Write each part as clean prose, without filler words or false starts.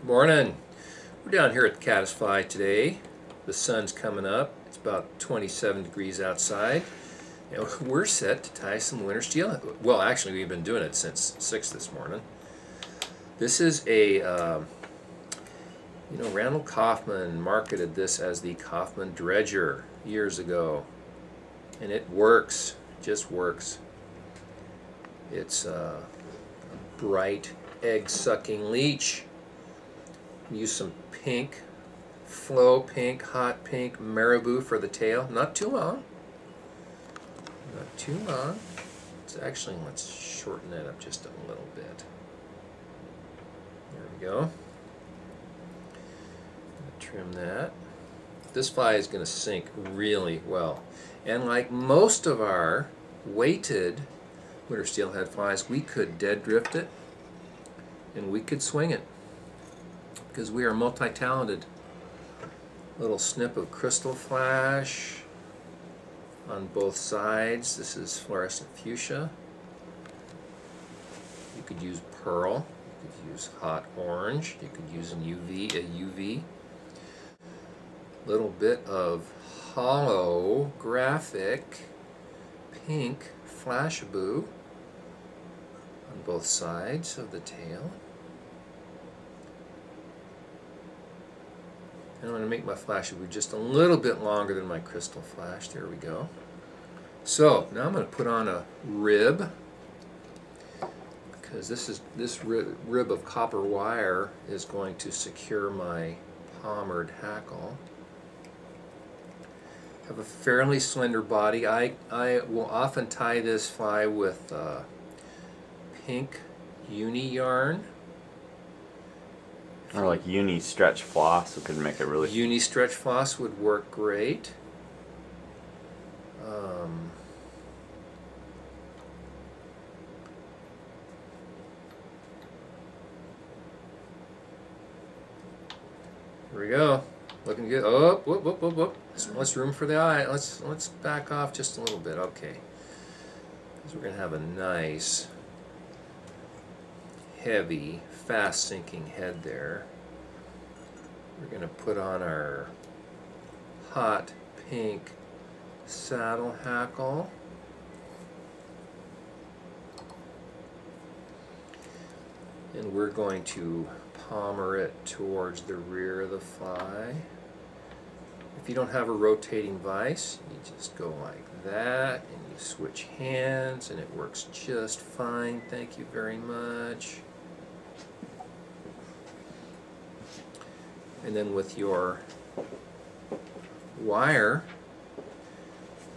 Morning. We're down here at the Caddisfly today. The sun's coming up. It's about 27 degrees outside. And we're set to tie some winter steelhead. Well, actually, we've been doing it since 6 this morning. This is a, Randall Kaufman marketed this as the Kaufman Dredger years ago. And it works, just works. It's a bright egg-sucking leech. Use some pink, flow pink, hot pink marabou for the tail. Not too long. Not too long. Let's shorten that up just a little bit. There we go. Trim that. This fly is going to sink really well. And like most of our weighted winter steelhead flies, we could dead drift it and we could swing it, because we are multi-talented. Little snip of crystal flash on both sides. This is fluorescent fuchsia. You could use pearl. You could use hot orange. You could use a UV. Little bit of holographic pink flashabou on both sides of the tail. I'm going to make my flashabou just a little bit longer than my crystal flash. There we go. So now I'm going to put on a rib, because this rib of copper wire is going to secure my palmered hackle. I have a fairly slender body. I will often tie this fly with pink uni yarn. Or like uni stretch floss, we could make it really... Uni stretch floss would work great. Here we go. Looking good. Oh, whoop, whoop, whoop, whoop. Let's room for the eye. Let's back off just a little bit. Okay. Because we're going to have a nice, heavy, fast sinking head there. We're going to put on our hot pink saddle hackle. And we're going to palmer it towards the rear of the fly. If you don't have a rotating vise, you just go like that and you switch hands and it works just fine. Thank you very much. And then with your wire,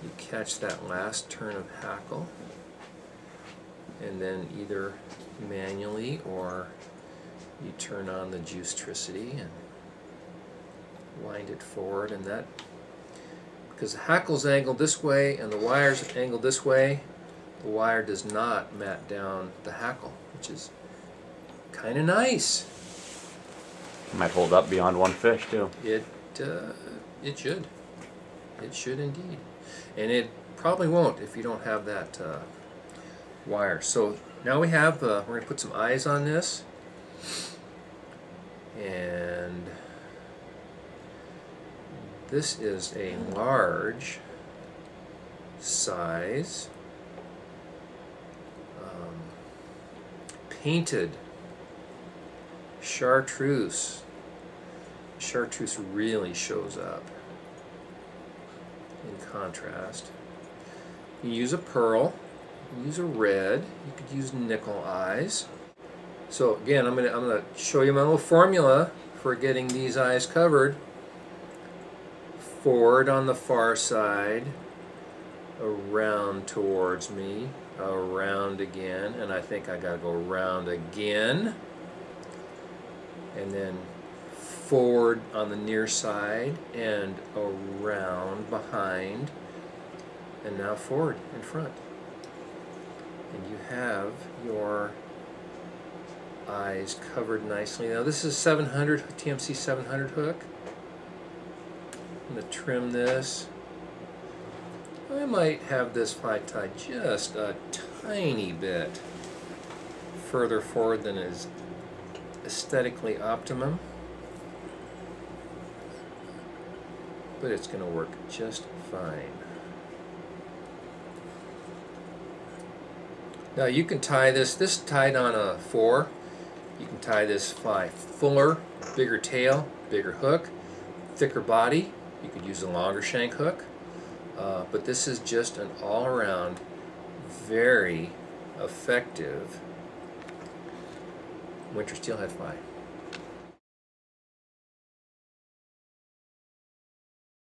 you catch that last turn of hackle, and then either manually or you turn on the juicetricity and wind it forward, and that, because the hackle's angled this way and the wire's angled this way, the wire does not mat down the hackle, which is kind of nice. Might hold up beyond one fish too. It should. It should indeed. And it probably won't if you don't have that wire. So now we have, we're going to put some eyes on this. And this is a large size painted chartreuse. Chartreuse really shows up in contrast. You use a pearl, you use a red, you could use nickel eyes. So again, I'm gonna show you my little formula for getting these eyes covered. Forward on the far side, around towards me, around again, and I think I gotta go around again, and then forward on the near side and around behind, and now forward in front. And you have your eyes covered nicely. Now this is 700 TMC 700 hook. I'm going to trim this. I might have this fly tied just a tiny bit further forward than is aesthetically optimum, but it's going to work just fine. Now you can tie this is tied on a 4. You can tie this fly fuller, bigger tail, bigger hook, thicker body. You could use a longer shank hook, but this is just an all-around very effective winter steelhead fly.